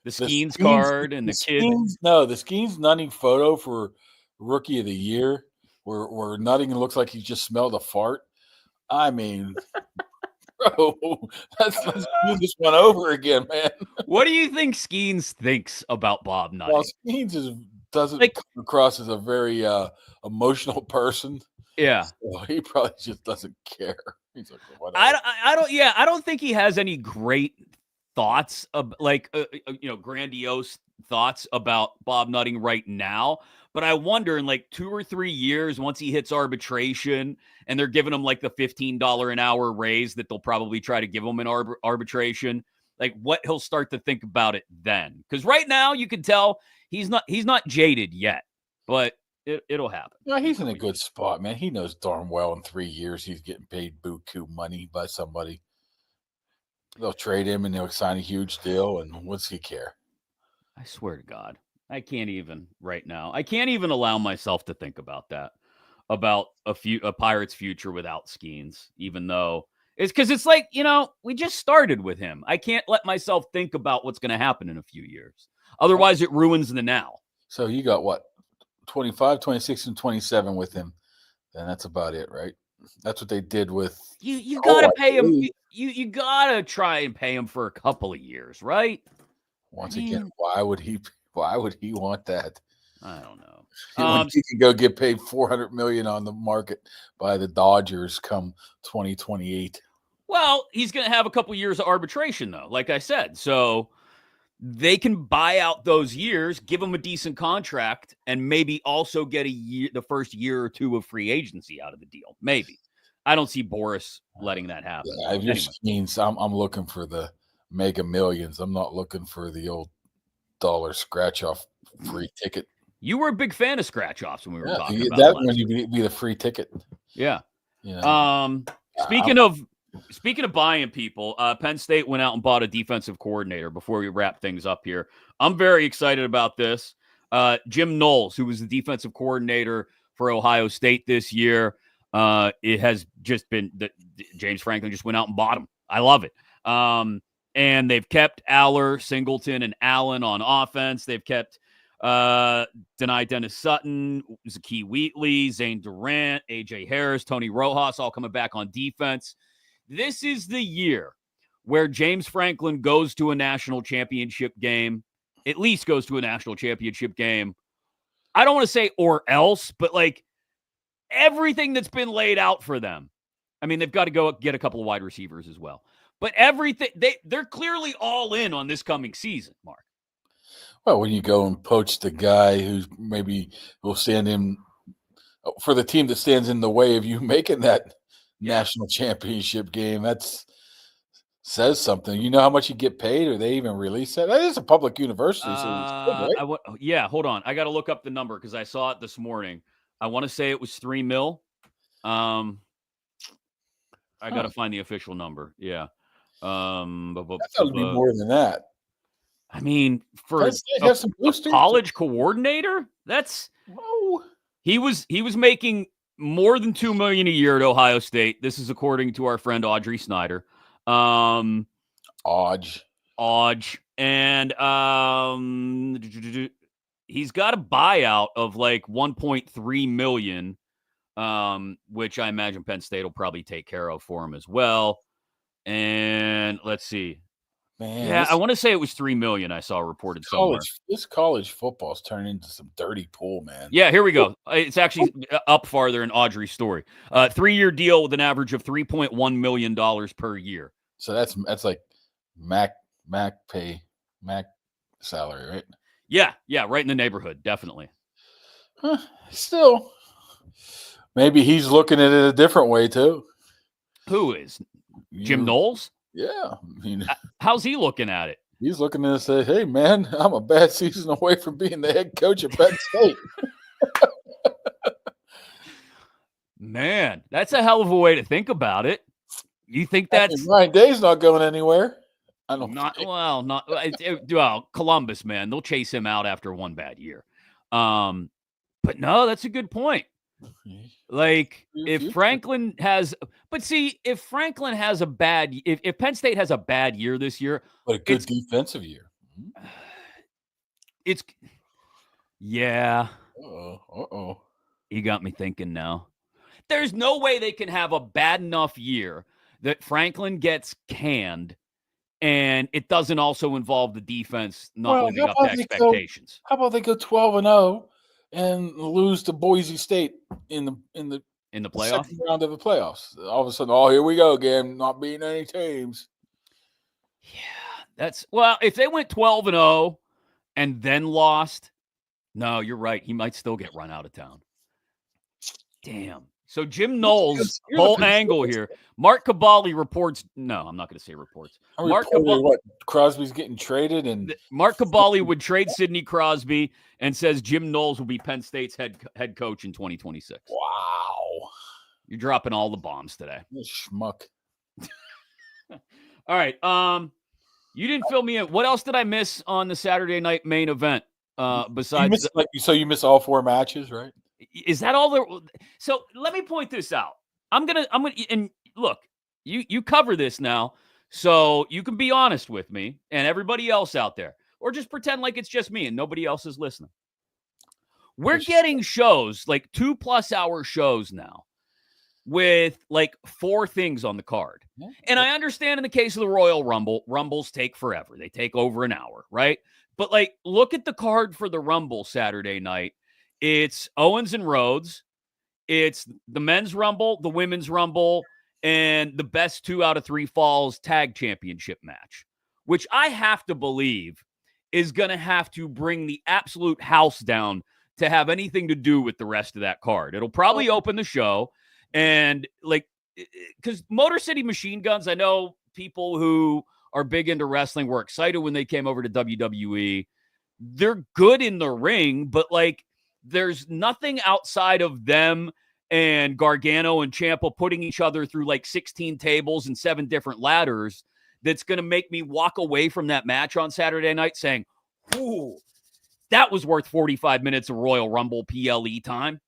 Speaker 2: Skeens card and the kid.
Speaker 1: The Skeens nutting photo for Rookie of the Year, where Nutting looks like he just smelled a fart. I mean, bro, let's do this one over again, man.
Speaker 2: What do you think Skeens thinks about Bob Nutting?
Speaker 1: Well, Skeens doesn't come across as a very emotional person.
Speaker 2: Yeah,
Speaker 1: so he probably just doesn't care. He's like, whatever.
Speaker 2: I don't think he has any great thoughts of grandiose thoughts about Bob Nutting right now. But I wonder in like 2 or 3 years, once he hits arbitration and they're giving him like the $15 an hour raise that they'll probably try to give him in arbitration, like what he'll start to think about it then. Because right now you can tell he's not jaded yet, but it'll happen.
Speaker 1: Yeah, he's in a good spot, man. He knows darn well in 3 years he's getting paid buku money by somebody. They'll trade him and they'll sign a huge deal, and what's he care?
Speaker 2: I swear to God. I can't even right now. I can't even allow myself to think about that, about a Pirates future without Skeens, even though it's because it's like, we just started with him. I can't let myself think about what's going to happen in a few years. Otherwise, it ruins the now.
Speaker 1: So you got what, 25, 26, and 27 with him. Then that's about it, right? That's what they did with
Speaker 2: you got to pay him. You got to try and pay him for a couple of years, right?
Speaker 1: Once again, why would he want that?
Speaker 2: I don't know.
Speaker 1: When he can go get paid $400 million on the market by the Dodgers come 2028.
Speaker 2: Well, he's going to have a couple years of arbitration, though, like I said. So they can buy out those years, give him a decent contract, and maybe also get the first year or two of free agency out of the deal. Maybe. I don't see Boris letting that happen.
Speaker 1: Yeah, if you're Skeens, I'm looking for the mega millions. I'm not looking for the old dollar scratch off free ticket.
Speaker 2: You were a big fan of scratch offs when we were talking about
Speaker 1: that. When you be the free ticket.
Speaker 2: Yeah. Speaking of buying people, Penn State went out and bought a defensive coordinator before we wrap things up here. I'm very excited about this. Jim Knowles, who was the defensive coordinator for Ohio State this year, it has just been that James Franklin just went out and bought him. I love it. And they've kept Aller, Singleton, and Allen on offense. They've kept Denai Dennis Sutton, Zakee Wheatley, Zane Durant, A.J. Harris, Tony Rojas, all coming back on defense. This is the year where James Franklin goes to a national championship game, at least goes to a national championship game. I don't want to say or else, but like everything that's been laid out for them. I mean, they've got to go get a couple of wide receivers as well. But everything, they're clearly all in on this coming season, Mark.
Speaker 1: Well, when you go and poach the guy who maybe will stand in for the team that stands in the way of you making that national championship game, that's says something. You know how much you get paid, or they even release that? That is a public university, so it's good, right?
Speaker 2: Yeah, hold on. I got to look up the number because I saw it this morning. I want to say it was $3 million. I got to find the official number. Yeah.
Speaker 1: I thought it'd be more than that.
Speaker 2: I mean, for a college coordinator, he was making more than $2 million a year at Ohio State. This is according to our friend Audrey Snyder.
Speaker 1: Odge.
Speaker 2: And he's got a buyout of like $1.3 million, which I imagine Penn State will probably take care of for him as well. And let's see. Man, yeah, I want to say it was $3 million. I saw reported somewhere.
Speaker 1: This college football's turned into some dirty pool, man.
Speaker 2: Yeah, here we go. It's actually up farther in Audrey's story. 3-year deal with an average of $3.1 million per year.
Speaker 1: So that's like Mac salary, right?
Speaker 2: Yeah, right in the neighborhood, definitely.
Speaker 1: Still, maybe he's looking at it a different way too.
Speaker 2: Who is Jim Knowles?
Speaker 1: Yeah.
Speaker 2: How's he looking at it?
Speaker 1: He's looking at it and say, hey, man, I'm a bad season away from being the head coach of Penn State.
Speaker 2: Man, that's a hell of a way to think about it. You think that's
Speaker 1: Ryan Day's not going anywhere? I don't
Speaker 2: well, Columbus, man, they'll chase him out after one bad year. But no, that's a good point. Like if Franklin has a bad, if Penn State has a bad year this year,
Speaker 1: but a good defensive year,
Speaker 2: yeah. Uh-oh. You got me thinking now. There's no way they can have a bad enough year that Franklin gets canned, and it doesn't also involve the defense not living up to expectations.
Speaker 1: How about they go 12-0? And lose to Boise State in the
Speaker 2: playoff
Speaker 1: second round of the playoffs. All of a sudden, here we go again, not beating any teams.
Speaker 2: Yeah, if they went 12-0 and then lost, no, you're right. He might still get run out of town. Damn. So Jim Knowles' whole angle here. Mark Kaboly reports. No, I'm not going to say reports.
Speaker 1: Crosby's getting traded, and
Speaker 2: Mark Kaboly would trade Sidney Crosby, and says Jim Knowles will be Penn State's head coach in 2026.
Speaker 1: Wow,
Speaker 2: you're dropping all the bombs today.
Speaker 1: You schmuck.
Speaker 2: All right. You didn't fill me in. What else did I miss on the Saturday night main event? Besides,
Speaker 1: you missed all 4 matches, right?
Speaker 2: Is that all there? So let me point this out. I'm gonna, and look, you cover this now, so you can be honest with me and everybody else out there, or just pretend like it's just me and nobody else is listening. We're getting shows like 2+ hour shows now with like 4 things on the card. Yeah. And I understand in the case of the Royal Rumble, Rumbles take forever. They take over an hour, right? But like, look at the card for the Rumble Saturday night. It's Owens and Rhodes. It's the men's Rumble, the women's Rumble, and the best 2 out of 3 falls tag championship match, which I have to believe is going to have to bring the absolute house down to have anything to do with the rest of that card. It'll probably open the show. And like, because Motor City Machine Guns, I know people who are big into wrestling were excited when they came over to WWE. They're good in the ring, but like, there's nothing outside of them and Gargano and Ciampa putting each other through like 16 tables and 7 different ladders that's going to make me walk away from that match on Saturday night saying, ooh, that was worth 45 minutes of Royal Rumble PLE time.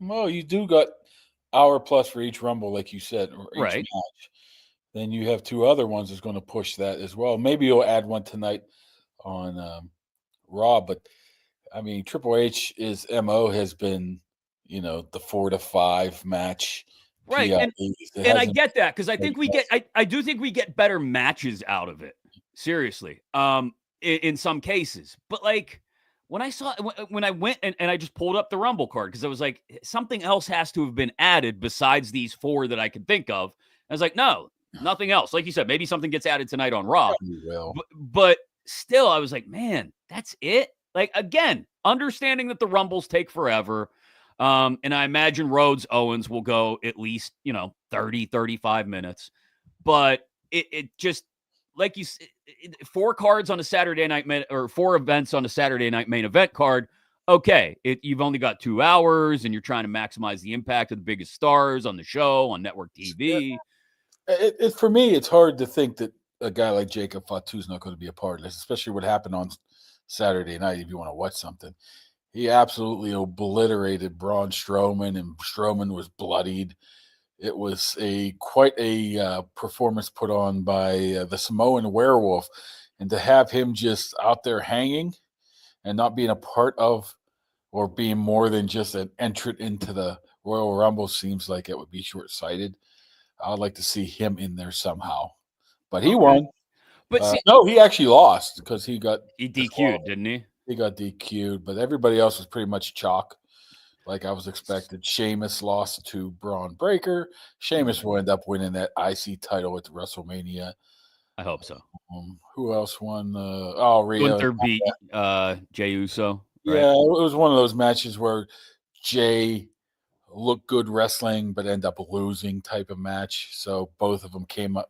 Speaker 1: Well, you do got hour plus for each Rumble, like you said, or each
Speaker 2: right.
Speaker 1: match. Then you have 2 other ones that's going to push that as well. Maybe you'll add one tonight on Raw, but I mean, Triple H's MO has been, the 4 to 5 match.
Speaker 2: Right. And I get that because I think I do think we get better matches out of it. Seriously. In some cases. But like when I went and I just pulled up the Rumble card because I was like, something else has to have been added besides these 4 that I could think of. I was like, no, nothing else. Like you said, maybe something gets added tonight on Raw. But still, I was like, man, that's it. Like, again, understanding that the Rumbles take forever. And I imagine Rhodes Owens will go at least, 30, 35 minutes. But it just like you 4 cards on a Saturday night or 4 events on a Saturday night main event card. Okay, you've only got 2 hours, and you're trying to maximize the impact of the biggest stars on the show on network TV.
Speaker 1: For me, it's hard to think that a guy like Jacob Fatu is not going to be a part of this, especially what happened on Saturday night. If you want to watch something, he absolutely obliterated Braun Strowman, and Strowman was bloodied. It was quite a performance put on by the Samoan Werewolf, and to have him just out there hanging and not being a part of or being more than just an entrant into the Royal Rumble seems like it would be short-sighted. I would like to see him in there somehow, but he won. But no, he actually lost because he
Speaker 2: DQ'd, didn't he?
Speaker 1: He got DQ'd, but everybody else was pretty much chalk, like I was expected. Sheamus lost to Braun Breaker. Sheamus will end up winning that IC title at WrestleMania.
Speaker 2: I hope so.
Speaker 1: Who else won? Rhea.
Speaker 2: Gunther beat Jey Uso.
Speaker 1: Right? Yeah, it was one of those matches where Jey looked good wrestling, but end up losing type of match. So both of them came out.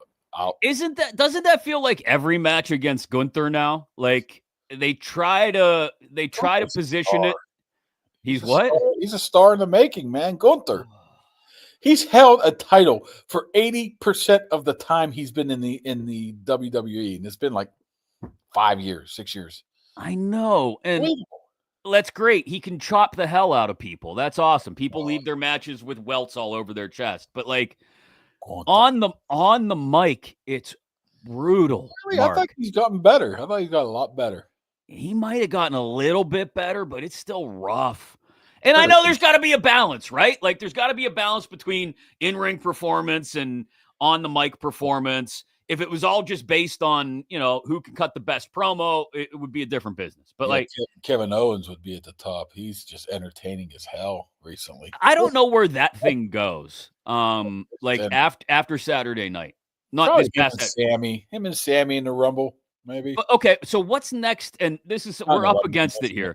Speaker 2: Doesn't that feel like every match against Gunther now? Like they try to position it. He's what?
Speaker 1: He's a star in the making, man. Gunther. He's held a title for 80% of the time he's been in the WWE, and it's been like 5 years, 6 years.
Speaker 2: I know, and that's great. He can chop the hell out of people. That's awesome. People leave their matches with welts all over their chest, but like on the mic, it's brutal.
Speaker 1: Really? I thought he's gotten better. I thought he got a lot better.
Speaker 2: He might have gotten a little bit better, but it's still rough. And I know there's got to be a balance, right? Like there's got to be a balance between in-ring performance and on the mic performance. If it was all just based on, who can cut the best promo, it would be a different business. But like
Speaker 1: Kevin Owens would be at the top. He's just entertaining as hell recently.
Speaker 2: I don't know where that thing goes. Like after Saturday night. Not this past
Speaker 1: Sammy. Him and Sammy in the Rumble, maybe.
Speaker 2: But, okay, so what's next? And we're up against it here.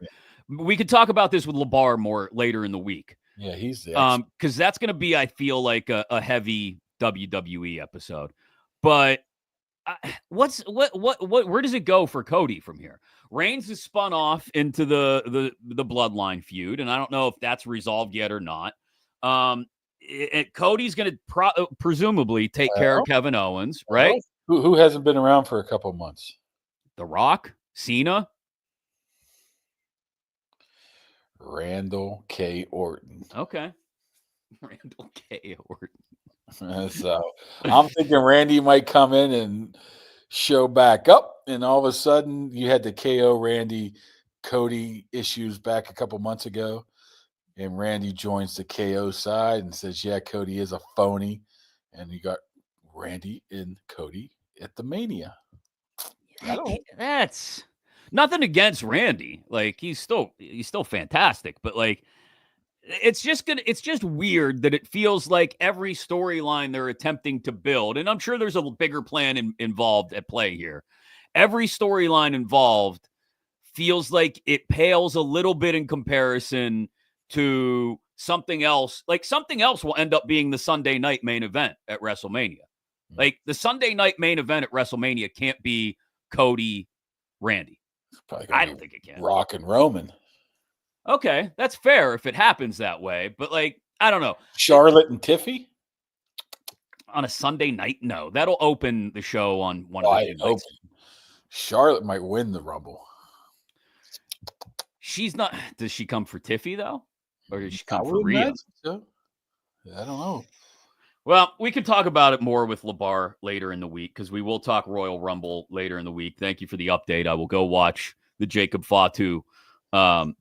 Speaker 2: We could talk about this with LeBar more later in the week.
Speaker 1: Yeah, he's
Speaker 2: because that's going to be, I feel like, a heavy WWE episode. But where does it go for Cody from here? Reigns is spun off into the Bloodline feud, and I don't know if that's resolved yet or not. Cody's going to presumably take care of Kevin Owens, right?
Speaker 1: Who hasn't been around for a couple months?
Speaker 2: The Rock, Cena.
Speaker 1: Randall K. Orton.
Speaker 2: Okay. Randall K. Orton.
Speaker 1: So I'm thinking Randy might come in and show back up, and all of a sudden you had the KO Randy Cody issues back a couple months ago, and Randy joins the KO side and says, yeah, Cody is a phony, and you got Randy and Cody at the Mania.
Speaker 2: That's nothing against Randy. Like he's still fantastic, but like it's just weird that it feels like every storyline they're attempting to build, and I'm sure there's a bigger plan involved at play here. Every storyline involved feels like it pales a little bit in comparison to something else. Like something else will end up being the Sunday night main event at WrestleMania. Like the Sunday night main event at WrestleMania can't be Cody, Randy. I don't think it can.
Speaker 1: Rock and Roman.
Speaker 2: Okay, that's fair if it happens that way, but like I don't know.
Speaker 1: Charlotte and Tiffy
Speaker 2: on a Sunday night? No, that'll open the show on one of the nights.
Speaker 1: Charlotte might win the Rumble.
Speaker 2: She's not. Does she come for Tiffy though, or does she come for Rhea?
Speaker 1: So. I don't know.
Speaker 2: Well, we could talk about it more with LeBar later in the week because we will talk Royal Rumble later in the week. Thank you for the update. I will go watch the Jacob Fatu. Who'd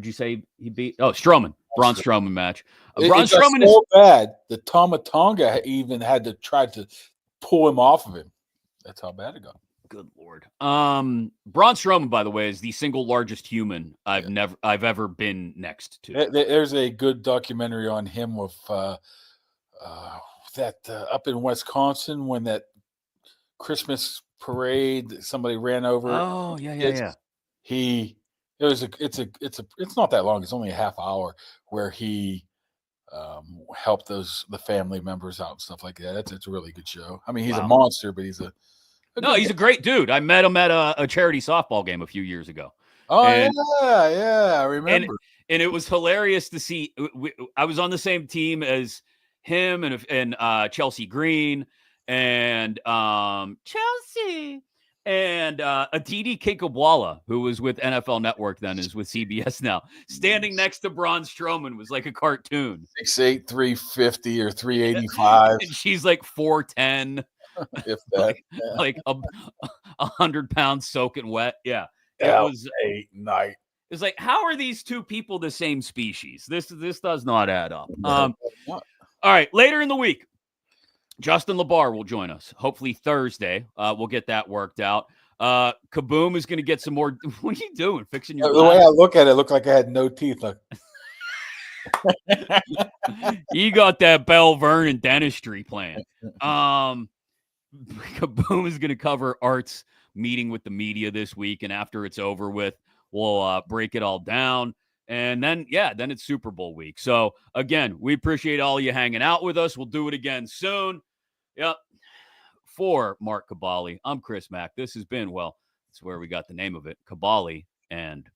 Speaker 2: you say he beat? Oh, Strowman. Braun Strowman match. Braun Strowman is
Speaker 1: so bad that Tama Tonga even had to try to pull him off of him. That's how bad it got.
Speaker 2: Good Lord. Braun Strowman, by the way, is the single largest human I've ever been next to.
Speaker 1: There's a good documentary on him with that up in Wisconsin when that Christmas parade somebody ran over.
Speaker 2: Oh yeah.
Speaker 1: It's not that long. It's only a half hour where he help the family members out and stuff like that. It's a really good show. I mean, he's a monster, but he's
Speaker 2: he's a great dude. I met him at a charity softball game a few years ago.
Speaker 1: Oh, yeah, I remember.
Speaker 2: And it was hilarious to see. I was on the same team as him and Chelsea Green and Chelsea and Aditi Kinkabwala, who was with NFL Network then, is with CBS now. Standing next to Braun Strowman was like a cartoon.
Speaker 1: 6'8", 350 or 385.
Speaker 2: And she's like 4'10".
Speaker 1: If that,
Speaker 2: like 100 pounds soaking wet. Yeah.
Speaker 1: It was a night.
Speaker 2: It's like, how are these two people the same species? This does not add up.
Speaker 1: No,
Speaker 2: all right, later in the week, Justin LeBar will join us. Hopefully Thursday. We'll get that worked out. Kaboom is going to get some more. What are you doing? Fixing your
Speaker 1: The way I look at it, looked like I had no teeth.
Speaker 2: You got that Belle Vernon dentistry plan. Kaboom is going to cover Art's meeting with the media this week, and after it's over with, we'll break it all down. And then it's Super Bowl week. So again, we appreciate all you hanging out with us. We'll do it again soon. Yep. For Mark Kaboly, I'm Chris Mack. This has been, that's where we got the name of it, Kaboly and